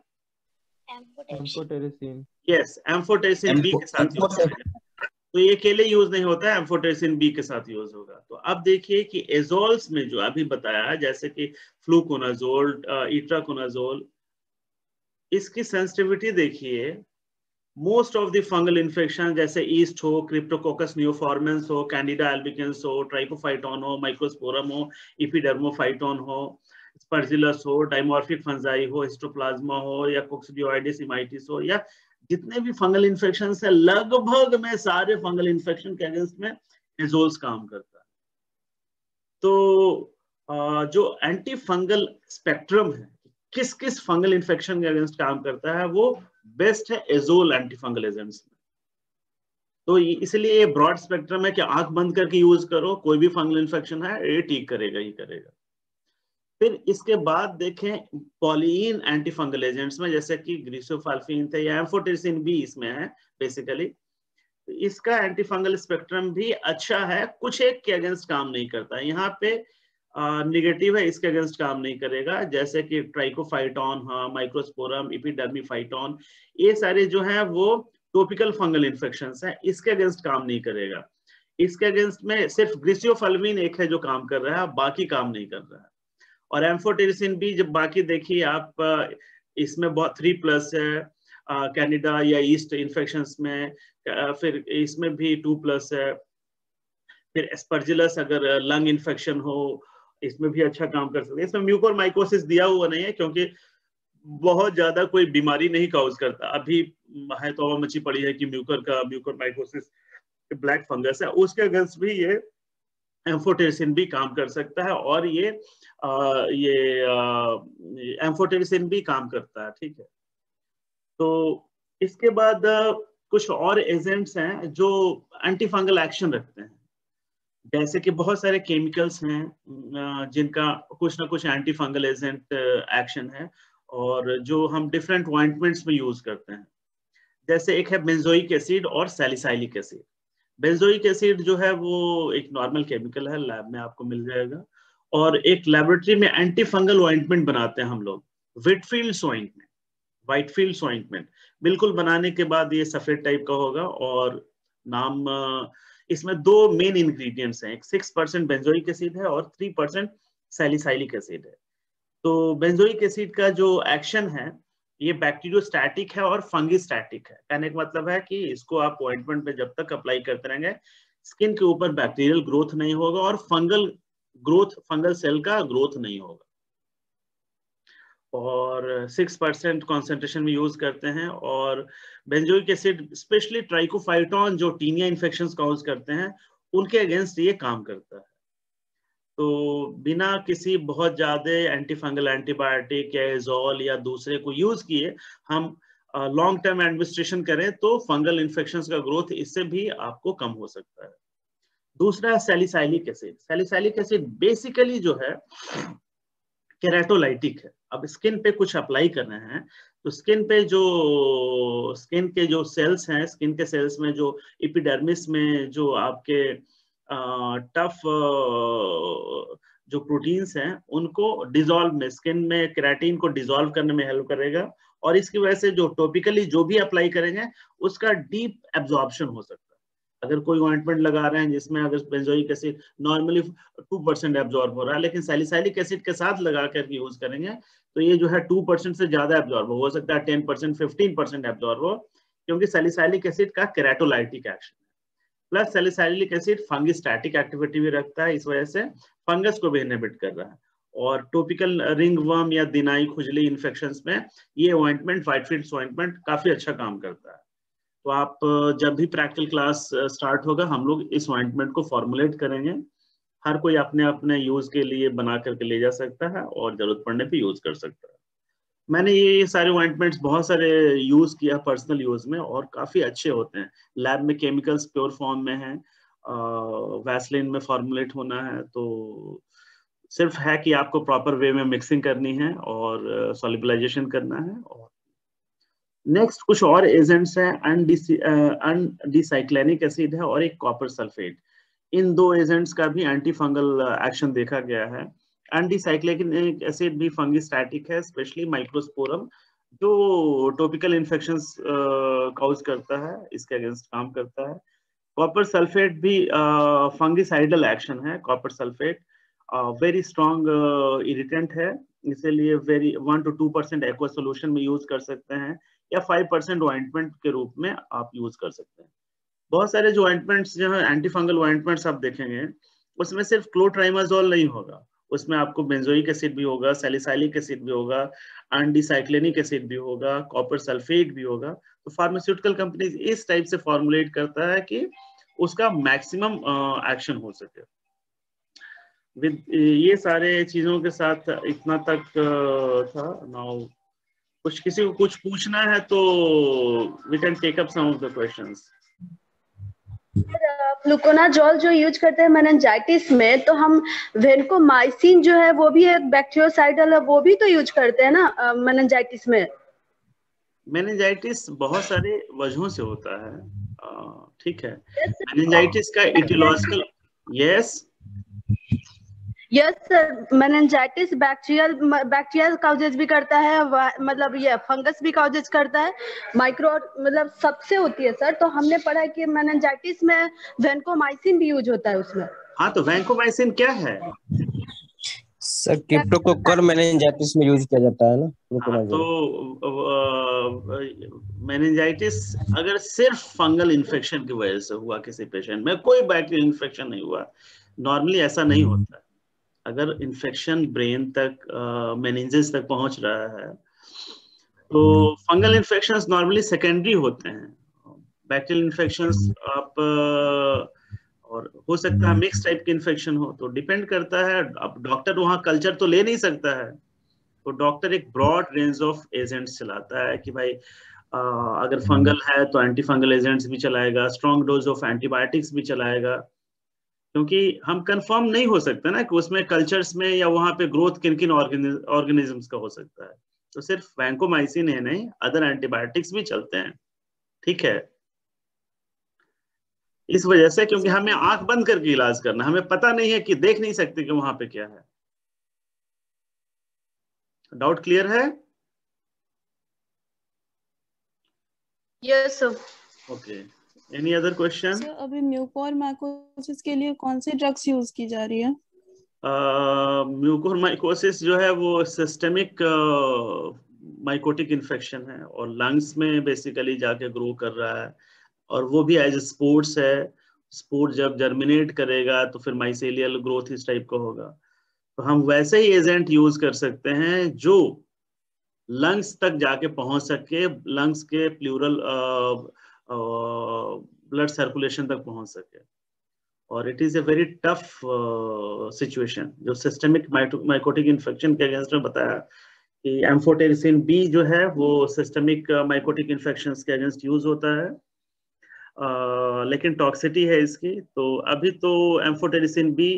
एम्फोटेरिसिन। यस, एम्फोटेरिसिन बी के साथ यूज करेंगे। तो ये अकेले यूज नहीं होता है, एम्फोटेरिसिन बी के साथ यूज होगा। तो अब देखिए कि एजोल्स में जो अभी बताया है जैसे कि फ्लूकोनाजोल, इट्राकोनाजोल, इसकी सेंसिटिविटी देखिए most of the fungal infection जैसे ईस्ट हो, क्रिप्टोकोकस नियोफॉर्मेंस हो, कैंडिडा एल्बिकेंस हो, ट्राइकोफाइटोन हो, माइक्रोस्पोरम हो, इपिडर्मोफाइटोन हो, स्पर्जिलस हो, डाइमॉर्फिक फंजाई हो, हिस्टोप्लाज्मा हो, या कोक्सीडियोइडिस इमाइटिस हो, या जितने भी फंगल इन्फेक्शन है लगभग में सारे फंगल इन्फेक्शन के अगेंस्ट में एजोल्स काम करता है। तो जो एंटी फंगल स्पेक्ट्रम है किस किस फंगल इन्फेक्शन के अगेंस्ट काम करता है, वो बेस्ट है एजोल एंटी फंगल एजेंट्स में। तो इसलिए ये ब्रॉड स्पेक्ट्रम है कि आंख बंद करके यूज करो, कोई भी फंगल इन्फेक्शन है ये ठीक करेगा ही करेगा। फिर इसके बाद देखें पॉलीन एंटी फंगल एजेंट्स में जैसे कि ग्रीसोफाल्फिन थे या एम्फोटेरिसिन भी इसमें है बेसिकली। इसका एंटी फंगल स्पेक्ट्रम भी अच्छा है, कुछ एक के अगेंस्ट काम नहीं करता है। यहाँ पे निगेटिव है, इसके अगेंस्ट काम नहीं करेगा, जैसे कि ट्राइकोफाइटोन, हाँ, माइक्रोस्पोरम, इपिडर्मीफाइटोन, ये सारे जो हैं वो टॉपिकल फंगल इन्फेक्शंस हैं, इसके अगेंस्ट काम नहीं करेगा। इसके अगेंस्ट में सिर्फ ग्लिसियोफल्विन एक है जो काम कर रहा है, बाकी काम नहीं कर रहा है। और एम्फोटेरिसिन भी जब बाकी देखिए आप, इसमें बहुत 3+ है, कैनेडा या ईस्ट इन्फेक्शंस में, फिर इसमें भी 2+ है। फिर एस्परजिलस अगर लंग इन्फेक्शन हो, इसमें भी अच्छा काम कर सकते हैं। इसमें म्यूकोरमाइकोसिस दिया हुआ नहीं है क्योंकि बहुत ज्यादा कोई बीमारी नहीं काउज करता। अभी है तो मची पड़ी है कि म्यूकोरमाइकोसिस ब्लैक फंगस है, उसके अगेंस्ट भी ये एम्फोटेरिसिन भी काम कर सकता है, और ये एम्फोटेरिसिन भी काम करता है। ठीक है, तो इसके बाद कुछ और एजेंट्स हैं जो एंटी फंगल एक्शन रखते हैं। जैसे कि बहुत सारे केमिकल्स हैं जिनका कुछ ना कुछ एंटी फंगल एजेंट एक्शन है, और जो हम डिफरेंट ऑइंटमेंट्स में यूज करते हैं। जैसे एक है बेंजोइक एसिड और सैलिसाइलिक एसिड। बेंजोइक एसिड जो है वो एक नॉर्मल केमिकल है, लैब में आपको मिल जाएगा। और एक लेबोरेटरी में एंटी फंगल ऑइंटमेंट बनाते हैं हम लोग, व्हिटफील्ड्स ऑइंटमेंट, व्हाइटफील्ड्स ऑइंटमेंट। बिल्कुल बनाने के बाद ये सफेद टाइप का होगा, और नाम इसमें 2 मेन इंग्रेडिएंट्स हैं, एक 6% बेंजोइक एसिड है और 3% सैलिसाइलिक एसिड है। तो बेंजोइक एसिड का जो एक्शन है ये बैक्टीरियोस्टैटिक है और फंगिस्टैटिक है। कहने का मतलब है कि इसको आप ऑइंटमेंट पे जब तक अप्लाई करते रहेंगे, स्किन के ऊपर बैक्टीरियल ग्रोथ नहीं होगा और फंगल सेल का ग्रोथ नहीं होगा। और 6% कॉन्सेंट्रेशन में यूज करते हैं। और बेंजोइक एसिड स्पेशली ट्राइकोफाइटोन जो टीनिया इन्फेक्शंस कॉज करते हैं, उनके अगेंस्ट ये काम करता है। तो बिना किसी बहुत ज्यादा एंटी फंगल एंटीबायोटिक या एजोल या दूसरे को यूज किए हम लॉन्ग टर्म एडमिनिस्ट्रेशन करें तो फंगल इन्फेक्शंस का ग्रोथ इससे भी आपको कम हो सकता है। दूसरा है salicylic acid. Salicylic acid basically जो है केराटोलाइटिक है। अब स्किन पे कुछ अप्लाई कर रहे हैं तो स्किन के जो सेल्स हैं, स्किन के सेल्स में जो एपिडर्मिस में जो आपके टफ जो प्रोटीन्स हैं उनको डिसॉल्व में, स्किन में केराटिन को डिसॉल्व करने में हेल्प करेगा, और इसकी वजह से जो टॉपिकली जो भी अप्लाई करेंगे उसका डीप एब्जॉर्प्शन हो सकता है। अगर कोई ऑइंटमेंट लगा रहे हैं जिसमें अगर बेंजोइक एसिड नॉर्मली 2% एब्जॉर्ब हो रहा है, लेकिन सैलिसाइलिक एसिड के साथ लगा करके यूज करेंगे तो ये जो है 2% से ज्यादा एब्जॉर्ब हो सकता है, 10% 15% एब्जॉर्ब हो, क्योंकि सैलिसाइलिक एसिड का keratolytic action. Plus salicylic acid fungistatic activity भी रखता है, इस वजह से फंगस को भी इनहिबिट कर रहा है। और टॉपिकल रिंग वर्म या दिनाई खुजली इन्फेक्शंस में ये ऑइंटमेंट, व्हाइटफील्ड्स ऑइंटमेंट काफी अच्छा काम करता है। तो आप जब भी प्रैक्टिकल क्लास स्टार्ट होगा हम लोग इस ऑइंटमेंट को फॉर्मुलेट करेंगे। हर कोई अपने अपने यूज के लिए बना करके ले जा सकता है और जरूरत पड़ने पे यूज कर सकता है। मैंने ये सारे ऑइंटमेंट्स बहुत सारे यूज किया पर्सनल यूज में, और काफी अच्छे होते हैं। लैब में केमिकल्स प्योर फॉर्म में है, वैसलीन में फॉर्मुलेट होना है, तो सिर्फ है कि आपको प्रॉपर वे में मिक्सिंग करनी है और सॉल्युबलाइजेशन करना है। और नेक्स्ट कुछ और एजेंट्स हैं, अनडिसाइक्लिनिक एसिड है और एक कॉपर सल्फेट। इन 2 एजेंट्स का भी एंटी फंगल एक्शन देखा गया है। एंटीसाइक्लिनिक एसिड भी फंगिस्टैटिक है, स्पेशली माइक्रोस्पोरम जो टॉपिकल इन्फेक्शंस काउज करता है, इसके अगेंस्ट काम करता है। कॉपर सल्फेट भी फंगिसाइडल एक्शन है। Copper sulphate very strong irritant है, इसीलिए 1 to 2% एक्वा सोल्यूशन में यूज कर सकते हैं, या 5% ऑइंटमेंट के रूप में आप यूज कर सकते हैं। बहुत सारे जो ऑइंटमेंट्स जो है एंटी फंगल ऑइंटमेंट्स आप देखेंगे उसमें सिर्फ क्लोट्राइमाजोल नहीं होगा, उसमें आपको बेंजोइक एसिड भी होगा, सैलिसाइलिक एसिड भी होगा, एंटीसाइक्लिनिक एसिड भी होगा, कॉपर सल्फेट भी होगा। तो फार्मास्यूटिकल कंपनीज इस टाइप से फॉर्मुलेट करता है कि उसका मैक्सिमम एक्शन हो सके। विद ये सारे चीजों के साथ इतना तक था। नाउ कुछ किसी को कुछ पूछना है तो we can take up some of the questions. Fluconazole जो यूज करते हैं मेनिंजाइटिस में, तो हम वेनकोमाइसिन जो है वो भी एक बैक्टीरियोसाइडल है, वो भी तो यूज करते हैं ना मेनिंजाइटिस में। मेनिंजाइटिस बहुत सारे वजहों से होता है, ठीक है। मेनिंजाइटिस का aetiological, yes yes sir, meningitis bacterial causes भी करता है, मतलब ये फंगस भी काउजेज करता है, माइक्रो मतलब सबसे होती है सर। तो हमने पढ़ा है कि मेनिंजाइटिस में वेंकोमाइसिन भी यूज होता है उसमें। हाँ, तो वैंकोमाइसिन क्या है? सर क्रिप्टोकोकल मेनिंजाइटिस में यूज किया जाता है ना हाँ, तो मेनिंजाइटिस अगर सिर्फ फंगल इन्फेक्शन की वजह से हुआ किसी पेशेंट में, कोई बैक्टीरियल इन्फेक्शन नहीं हुआ, नॉर्मली ऐसा नहीं होता। अगर इन्फेक्शन ब्रेन तक, मेनिंजेस तक पहुंच रहा है, तो फंगल इन्फेक्शंस नॉर्मली सेकेंडरी होते हैं। बैक्टीरियल इन्फेक्शंस आप और हो सकता है मिक्स टाइप के इन्फेक्शन हो, तो डिपेंड करता है। अब डॉक्टर वहाँ कल्चर तो ले नहीं सकता है, तो डॉक्टर एक ब्रॉड रेंज ऑफ एजेंट्स चलाता है कि भाई अगर फंगल है तो एंटी फंगल एजेंट्स भी चलाएगा, स्ट्रॉन्ग डोज ऑफ एंटीबायोटिक्स भी चलाएगा, क्योंकि हम कंफर्म नहीं हो सकते ना कि उसमें कल्चर्स में या वहां पे ग्रोथ किन किन ऑर्गेनिजम्स का हो सकता है। तो सिर्फ वैंकोमाइसिन है नहीं, अदर एंटीबायोटिक्स भी चलते हैं, ठीक है। इस वजह से, क्योंकि हमें आंख बंद करके इलाज करना, हमें पता नहीं है कि देख नहीं सकते कि वहां पे क्या है। डाउट क्लियर है? Yes sir. Okay, any other question? Sir अभी म्यूकोरमाइकोसिस के लिए कौन सी ड्रग्स यूज की जा रही है? म्यूकोरमाइकोसिस जो है वो सिस्टेमिक माइकोटिक इन्फेक्शन है और लंग्स में बेसिकली जाके ग्रो कर रहा है, और वो भी एज स्पोर्ट्स है। स्पोर जब जर्मिनेट करेगा तो फिर माइसेलियल ग्रोथ इस टाइप का होगा। तो हम वैसे ही एजेंट यूज कर सकते हैं जो लंग्स तक जाके पहुंच सके, लंग्स के प्लूरल ब्लड सर्कुलेशन तक पहुंच सके। और it is a very tough situation जो सिस्टेमिक माइकोटिक इन्फेक्शन के अगेंस्ट में बताया कि एम्फोटेरिसिन बी जो है वो सिस्टेमिक माइकोटिक इन्फेक्शंस के अगेंस्ट यूज होता है, लेकिन टॉक्सिटी है इसकी। तो अभी तो एम्फोटेरिसिन बी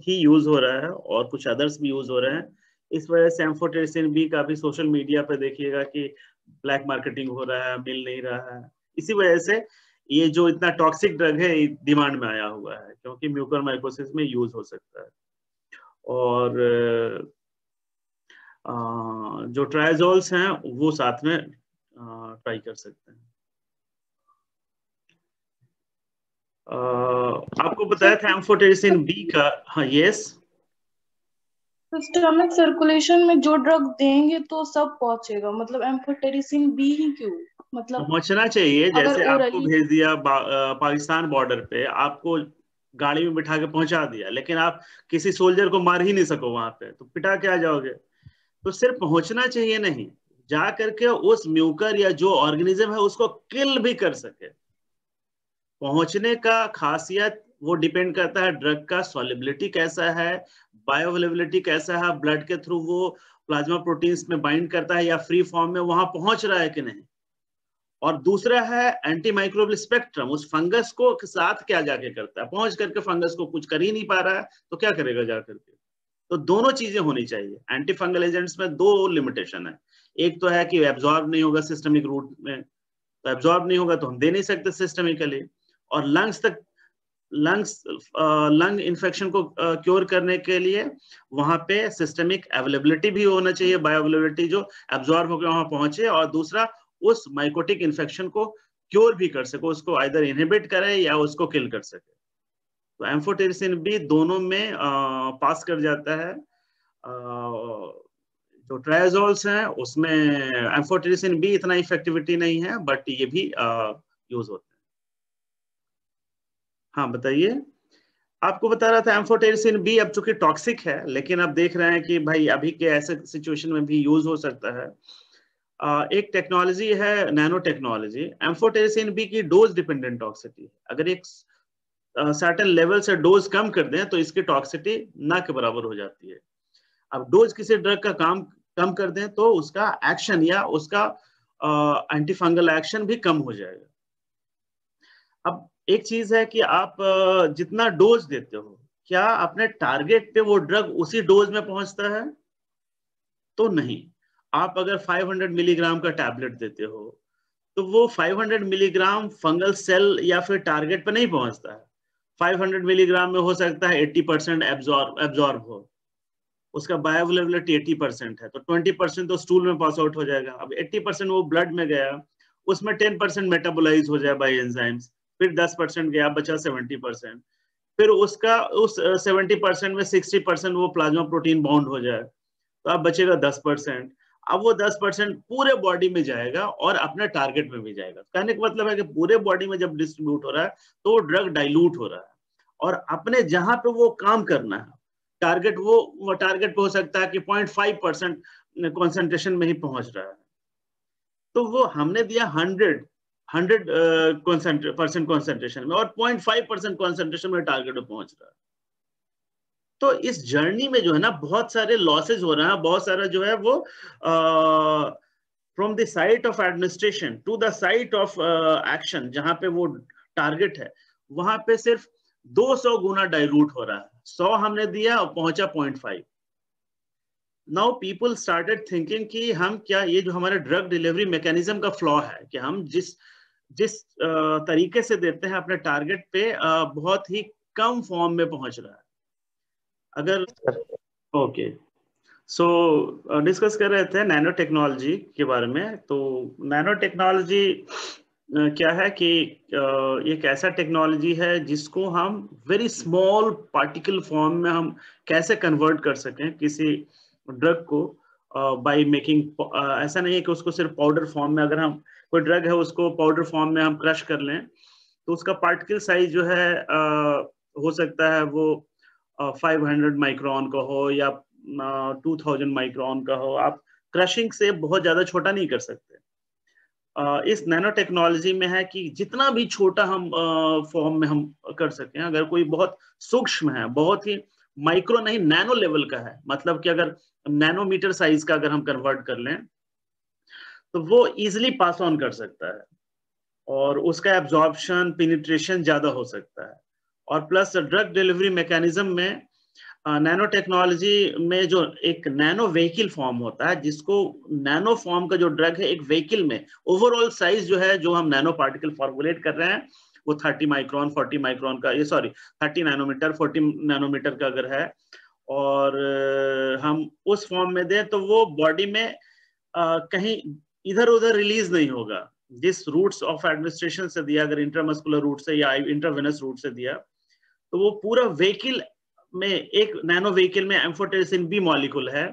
ही यूज हो रहा है और कुछ अदर्स भी यूज हो रहे हैं। इस वजह से एम्फोटेरिसिन बी का भी सोशल मीडिया पे देखिएगा कि ब्लैक मार्केटिंग हो रहा है, मिल नहीं रहा है। इसी वजह से ये जो इतना टॉक्सिक ड्रग है डिमांड में आया हुआ है, क्योंकि म्यूकोरमाइकोसिस में यूज हो सकता है। और जो ट्राइजोल्स हैं वो साथ में ट्राई कर सकते हैं। आपको बताया था एम्फोटेरिसिन बी का। हाँ, यस। सिस्टमिक सर्कुलेशन में जो ड्रग देंगे तो सब पहुंचेगा, मतलब एम्फोटेरिसिन बी ही क्यों? मतलब पहुंचना चाहिए। जैसे आपको ओरली भेज दिया पाकिस्तान बॉर्डर पे, आपको गाड़ी में बिठा के पहुंचा दिया, लेकिन आप किसी सोल्जर को मार ही नहीं सको वहां पे, तो पिटा के आ जाओगे। तो सिर्फ पहुंचना चाहिए नहीं, जा करके उस म्यूकर या जो ऑर्गेनिज्म है उसको किल भी कर सके। पहुंचने का खासियत वो डिपेंड करता है ड्रग का सॉल्युबिलिटी कैसा है, बायोअवेलेबिलिटी कैसा है, ब्लड के थ्रू वो प्लाज्मा प्रोटीन्स में बाइंड करता है या फ्री फॉर्म में वहां पहुंच रहा है कि नहीं। और दूसरा है एंटी माइक्रोबियल स्पेक्ट्रम, उस फंगस को के साथ क्या जाके करता है, पहुंच करके फंगस को कुछ कर ही नहीं पा रहा है तो क्या करेगा जाकर के। तो दोनों चीजें होनी चाहिए। एंटी फंगल एजेंट्स में दो लिमिटेशन है, एक तो है कि एब्जॉर्ब नहीं होगा सिस्टमिक रूट में, तो एब्जॉर्ब नहीं होगा तो हम दे नहीं सकते सिस्टमिकली। और लंग इन्फेक्शन को क्योर करने के लिए वहां पे सिस्टमिक अवेलेबिलिटी भी होना चाहिए, बायो अवेलेबिलिटी जो एब्जॉर्ब होकर वहां पहुंचे, और दूसरा उस माइकोटिक इन्फेक्शन को क्योर भी कर सके, उसको आइदर इनहिबिट करे या उसको किल कर सके। तो एम्फोटेरिसिन भी दोनों में पास कर जाता है। जो ट्राइजोल्स हैं उसमें एम्फोटेरिसिन भी इतना इफेक्टिविटी नहीं है, बट ये भी यूज होते हैं। हाँ, बताइए। आपको बता रहा था एम्फोटेरिसिन बी अब चूंकि टॉक्सिक है, लेकिन अब देख रहे हैं कि भाई अभी के ऐसे सिचुएशन में भी यूज हो सकता है। एक टेक्नोलॉजी है नैनो टेक्नोलॉजी। एम्फोटेरिसिन बी की डोज डिपेंडेंट टॉक्सिटी है। अगर एक सर्टेन लेवल से डोज कम कर दें तो इसकी टॉक्सिटी ना के बराबर हो जाती है। अब डोज किसी ड्रग का काम कम कर दें तो उसका एक्शन या उसका एंटी फंगल एक्शन भी कम हो जाएगा। अब एक चीज है कि आप जितना डोज देते हो, क्या अपने टारगेट पे वो ड्रग उसी डोज में पहुंचता है? तो नहीं। आप अगर 500 मिलीग्राम का टैबलेट देते हो तो वो 500 मिलीग्राम फंगल सेल या फिर टारगेट पे नहीं पहुंचता है। 500 मिलीग्राम में हो सकता है 80% एब्जॉर्ब हो, उसका बायोअवेलेबिलिटी 80% है, तो 20% तो स्टूल में पास आउट हो जाएगा। अब 80% वो ब्लड में गया, उसमें 10% मेटाबोलाइज हो जाए बाय एंजाइम्स, फिर 10% गया, बचा 70%, फिर उसका उस 70% में 60% वो प्लाज्मा प्रोटीन बाउंड हो जाए, तो अब बचेगा 10%। अब वो 10% पूरे बॉडी में जाएगा और अपने टारगेट में भी जाएगा। कहने का मतलब है कि पूरे बॉडी में जब डिस्ट्रीब्यूट हो रहा है तो वो ड्रग डाइल्यूट हो रहा है, और अपने जहां पे वो काम करना है टारगेट, वो टारगेट पे हो सकता है कि 0.5% कॉन्सेंट्रेशन में ही पहुंच रहा है, तो वो हमने दिया 100% कॉन्सेंट्रेशन में, और 0.5% कॉन्सेंट्रेशन में टारगेट पे पहुंच रहा है। तो इस जर्नी में जो है ना बहुत सारे लॉसेज हो रहे हैं, बहुत सारा जो है वो from the site of administration to the site of action, जहां पे वो टारगेट है वहां पे सिर्फ 200 गुना डाइल्यूट हो रहा है। 100 हमने दिया और पहुंचा 0.5। नाउ पीपल स्टार्टेड थिंकिंग कि हम क्या, ये जो हमारे ड्रग डिलीवरी मैकेनिज्म का फ्लॉ है कि हम जिस तरीके से देते हैं अपने टारगेट पे बहुत ही कम फॉर्म में पहुंच रहा है। अगर ओके, सो डिस्कस कर रहे थे नैनो टेक्नोलॉजी के बारे में। तो नैनो टेक्नोलॉजी क्या है कि एक ऐसा टेक्नोलॉजी है जिसको हम वेरी स्मॉल पार्टिकल फॉर्म में हम कैसे कन्वर्ट कर सकें किसी ड्रग को, बाय मेकिंग, ऐसा नहीं है कि उसको सिर्फ पाउडर फॉर्म में, अगर हम कोई ड्रग है उसको पाउडर फॉर्म में हम क्रश कर लें तो उसका पार्टिकल साइज जो है हो सकता है वो 500 माइक्रोन का हो या 2000 माइक्रोन का हो। आप क्रशिंग से बहुत ज्यादा छोटा नहीं कर सकते। इस नैनो टेक्नोलॉजी में है कि जितना भी छोटा हम फॉर्म में हम कर सकें, अगर कोई बहुत सूक्ष्म है, बहुत ही माइक्रो नहीं नैनो लेवल का है, मतलब कि अगर नैनोमीटर साइज का अगर हम कन्वर्ट कर लें तो वो इजिली पास ऑन कर सकता है और उसका एब्जॉर्प्शन, पेनिट्रेशन ज्यादा हो सकता है। और प्लस ड्रग डिलीवरी मैकेनिज्म में नैनो टेक्नोलॉजी में जो एक नैनो व्हीकल फॉर्म होता है, जिसको नैनो फॉर्म का जो ड्रग है एक व्हीकल में ओवरऑल साइज जो है, जो हम नैनो पार्टिकल फॉर्मुलेट कर रहे हैं वो 30 माइक्रोन 40 माइक्रोन का, ये सॉरी 30 नैनोमीटर 40 नैनोमीटर का अगर है, और हम उस फॉर्म में दें तो वो बॉडी में कहीं इधर उधर रिलीज नहीं होगा। जिस रूट्स ऑफ एडमिनिस्ट्रेशन से दिया, अगर इंट्रामस्कुलर रूट से या इंट्रावेनस रूट से दिया, तो वो पूरा व्हीकल में, एक नैनो व्हीकल में एम्फोटेरिसिन बी मॉलिक्यूल है,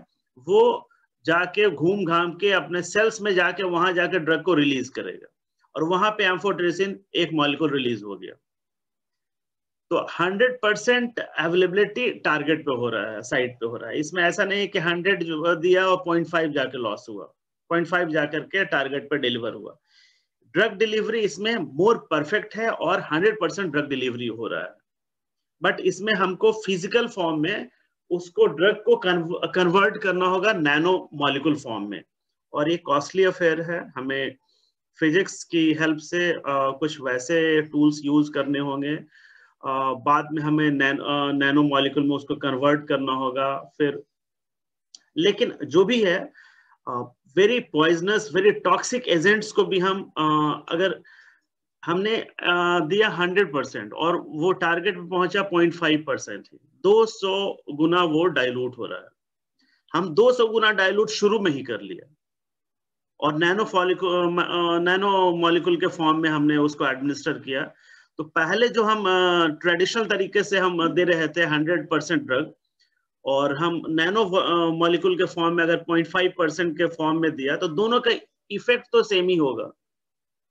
वो जाके घूम घाम के अपने सेल्स में जाके वहां जाके ड्रग को रिलीज करेगा, और वहां पे एम्फोटेरिसिन एक मॉलिक्यूल रिलीज हो गया। तो 100% अवेलेबिलिटी टारगेट पे हो रहा है, साइट पे हो रहा है। इसमें ऐसा नहीं कि 100 जो दिया और 0.5 जाके लॉस हुआ, 0.5 जाकर के टारगेट पे डिलीवर हुआ। ड्रग डिलीवरी इसमें मोर परफेक्ट है और 100% ड्रग डिलीवरी हो रहा है, बट इसमें हमको फिजिकल फॉर्म में उसको ड्रग को कन्वर्ट करना होगा नैनो मॉलिक्यूल फॉर्म में, और ये कॉस्टली अफेयर है। हमें फिजिक्स की हेल्प से कुछ वैसे टूल्स यूज करने होंगे, बाद में हमें नैनो मॉलिक्यूल में उसको कन्वर्ट करना होगा फिर। लेकिन जो भी है very poisonous, very toxic agents को भी हम अगर हमने दिया 100% और वो टारगेट पे पहुंचा 0.5% ही, 200 गुना वो डाइल्यूट हो रहा है। हम 200 गुना डाइल्यूट शुरू में ही कर लिया, और नैनो मॉलिक्यूल के फॉर्म में हमने उसको एडमिनिस्टर किया। तो पहले जो हम ट्रेडिशनल तरीके से हम दे रहे थे 100% ड्रग, और हम नैनो मॉलिक्यूल के फॉर्म में अगर 0.5% के फॉर्म में दिया, तो दोनों का इफेक्ट तो सेम ही होगा,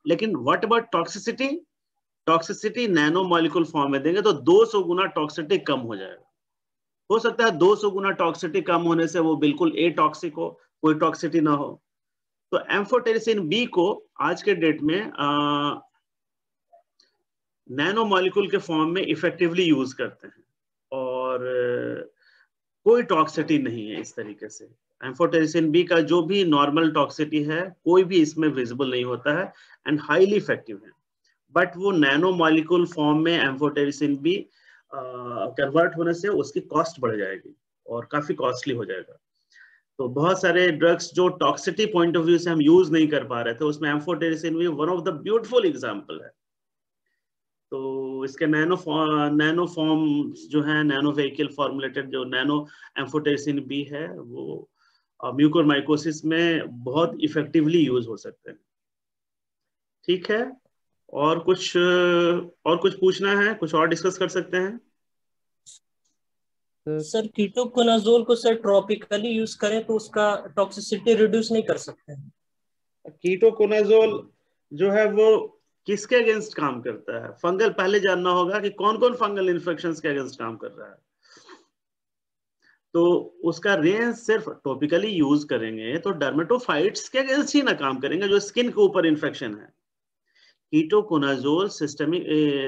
लेकिन what about toxicity? Toxicity nano molecule form में देंगे तो 200 गुना टॉक्सिसिटी कम हो जाएगा। हो सकता है 200 गुना टॉक्सिसिटी कम होने से वो बिल्कुल एटॉक्सिक हो, कोई टॉक्सिसिटी ना हो। तो एम्फोटेरिसिन बी को आज के डेट में नैनो मॉलिक्यूल के फॉर्म में इफेक्टिवली यूज करते हैं, और कोई टॉक्सिसिटी नहीं है इस तरीके से। एम्फोटेरिसिन बी का जो भी नॉर्मल टॉक्सिसिटी है कोई भी इसमें विजिबल नहीं होता है, एंड हाईली इफेक्टिव है। बट वो नैनो मॉलिक्यूल फॉर्म में एम्फोटेरिसिन बी कन्वर्ट होने से उसकी कॉस्ट बढ़ जाएगी और काफी कॉस्टली हो जाएगा। तो बहुत सारे ड्रग्स जो टॉक्सिसिटी पॉइंट ऑफ व्यू से हम यूज नहीं कर पा रहे थे, उसमें amphotericin B one of the beautiful example है। तो इसके नैनो फॉर्म्स जो है, नैनो व्हीकल फॉर्मुलेटेड जो नैनो एम्फोटेरिसिन बी है, वो म्यूकोरमाइकोसिस में बहुत इफेक्टिवली यूज हो सकते हैं। ठीक है, और कुछ पूछना है, कुछ और डिस्कस कर सकते हैं? सर कीटोकोनाजोल को सर ट्रॉपिकली यूज करें तो उसका टॉक्सिसिटी रिड्यूस नहीं कर सकते हैं? कीटोकोनाजोल जो है वो किसके अगेंस्ट काम करता है? फंगल, पहले जानना होगा कि कौन कौन फंगल इन्फेक्शंस के अगेंस्ट काम कर रहा है। तो उसका रेंज सिर्फ टॉपिकली यूज करेंगे तो डर्मेटोफाइट्स के अगेंस्ट ही ना काम करेंगे जो स्किन के ऊपर इन्फेक्शन है। कीटोकोनाजोल सिस्टमिक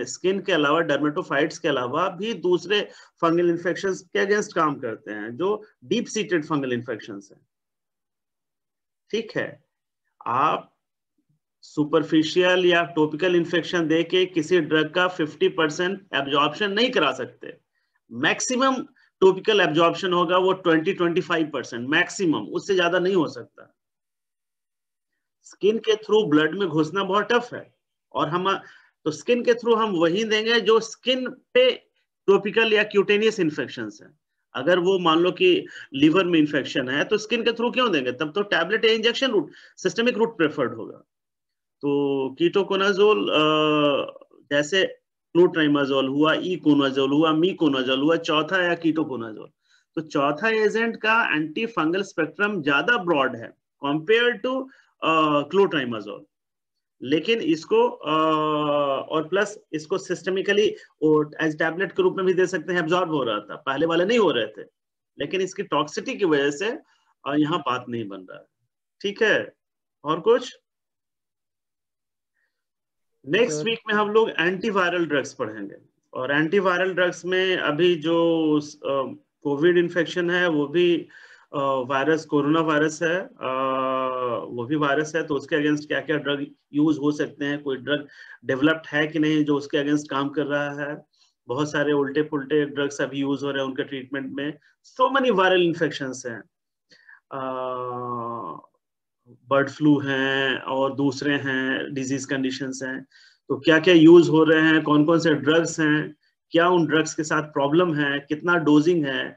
स्किन के अलावा, डर्मेटोफाइट्स के अलावा भी दूसरे फंगल इन्फेक्शंस के अगेंस्ट काम करते हैं जो डीप सीटेड फंगल इन्फेक्शंस हैं। ठीक है, आप सुपरफिशियल या टॉपिकल इन्फेक्शन देके किसी ड्रग का 50% एब्जॉर्प्शन नहीं करा सकते। मैक्सिमम टॉपिकल एब्जॉर्प्शन होगा वो 20-25% मैक्सिमम, उससे ज्यादा नहीं हो सकता। स्किन के थ्रू ब्लड में घुसना बहुत टफ है, और तो स्किन के थ्रू हम वही देंगे जो स्किन पे टॉपिकल या क्यूटेनियस इन्फेक्शंस है। अगर वो मान लो कि लीवर में इन्फेक्शन है तो स्किन के थ्रू क्यों देंगे? तब तो टैबलेट या injection route, systemic route preferred होगा। तो कीटोकोनाजोल जैसे क्लोट्राइमाजोल हुआ, इकोनाजोल हुआ, मीकोनाजोल हुआ, चौथा या कीटोकोनाजोल। तो चौथा एजेंट का एंटी फंगल स्पेक्ट्रम ज्यादा ब्रॉड है कंपेयर टू क्लोट्राइमाजोल, लेकिन इसको और प्लस इसको सिस्टमिकली एज टैबलेट के रूप में भी दे सकते हैं, एब्जॉर्ब हो रहा था, पहले वाले नहीं हो रहे थे, लेकिन इसकी टॉक्सिटी की वजह से यहाँ बात नहीं बन रहा है। ठीक है, और कुछ? नेक्स्ट वीक में हम लोग एंटीवायरल ड्रग्स पढ़ेंगे, और एंटीवायरल ड्रग्स में अभी जो कोविड इन्फेक्शन है वो भी वायरस, कोरोना वायरस है, वो भी वायरस है, तो उसके अगेंस्ट क्या क्या ड्रग यूज हो सकते हैं, कोई ड्रग डेवलप्ड है कि नहीं जो उसके अगेंस्ट काम कर रहा है। बहुत सारे उल्टे पुल्टे ड्रग्स अभी यूज हो रहे हैं उनके ट्रीटमेंट में। सो मेनी वायरल इन्फेक्शंस हैं, बर्ड फ्लू हैं और दूसरे हैं डिजीज कंडीशंस हैं। तो क्या क्या यूज हो रहे हैं, कौन कौन से ड्रग्स हैं, क्या उन ड्रग्स के साथ प्रॉब्लम है, कितना डोजिंग है,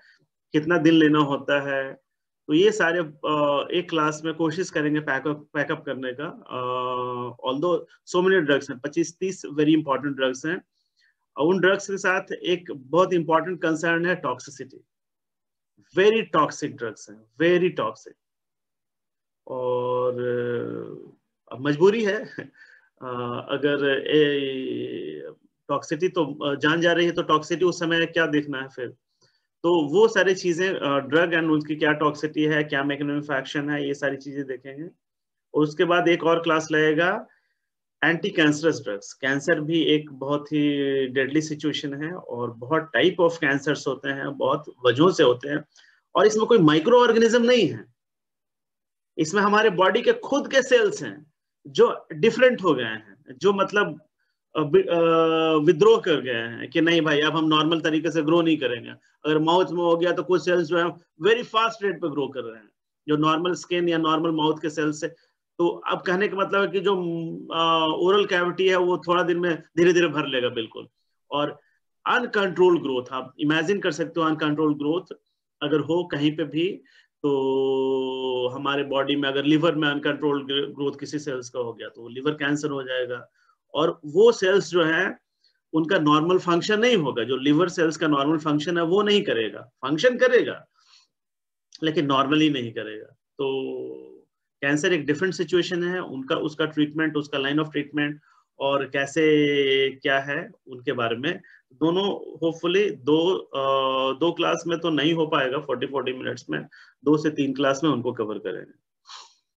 कितना दिन लेना होता है, तो ये सारे एक क्लास में कोशिश करेंगे पैकअप करने का। ऑल्दो सो मेनी ड्रग्स हैं, 25-30 वेरी इंपॉर्टेंट ड्रग्स हैं। उन ड्रग्स के साथ एक बहुत इंपॉर्टेंट कंसर्न है टॉक्सिसिटी। वेरी टॉक्सिक ड्रग्स हैं, वेरी टॉक्सिक, और अब मजबूरी है अगर टॉक्सिटी तो जान जा रही है तो टॉक्सिटी उस समय क्या देखना है फिर। तो वो सारी चीजें, ड्रग एंड उनकी क्या टॉक्सिटी है, क्या मैकेनिज्म ऑफ एक्शन है, ये सारी चीजें देखेंगे। और उसके बाद एक और क्लास लगेगा एंटी कैंसरस ड्रग्स। कैंसर भी एक बहुत ही डेडली सिचुएशन है, और बहुत टाइप ऑफ कैंसर्स होते हैं, बहुत वजहों से होते हैं, और इसमें कोई माइक्रो ऑर्गेनिज्म नहीं है, इसमें हमारे बॉडी के खुद के सेल्स हैं जो डिफरेंट हो गए हैं, जो मतलब विद्रोह कर गए हैं कि नहीं भाई अब हम नॉर्मल तरीके से ग्रो नहीं करेंगे। अगर माउथ में हो गया तो कुछ सेल्स जो है वेरी फास्ट रेट पे ग्रो कर रहे हैं, जो नॉर्मल स्किन या नॉर्मल माउथ के सेल्स से। तो अब कहने का मतलब है कि जो ओरल कैविटी है वो थोड़ा दिन में धीरे धीरे भर लेगा बिल्कुल। और अनकंट्रोल ग्रोथ, आप इमेजिन कर सकते हो अनकंट्रोल ग्रोथ अगर हो कहीं पे भी, तो हमारे बॉडी में अगर लिवर में अनकंट्रोल ग्रोथ किसी सेल्स का हो गया तो लिवर कैंसर हो जाएगा। और वो सेल्स जो है उनका नॉर्मल फंक्शन नहीं होगा, जो लिवर सेल्स का नॉर्मल फंक्शन है वो नहीं करेगा, फंक्शन करेगा लेकिन नॉर्मली नहीं करेगा। तो कैंसर एक डिफरेंट सिचुएशन है, उनका उसका ट्रीटमेंट, उसका लाइन ऑफ ट्रीटमेंट और कैसे क्या है उनके बारे में दोनों होपफुली दो क्लास में तो नहीं हो पाएगा 40-40 मिनट्स में, 2 से 3 क्लास में उनको कवर करेंगे।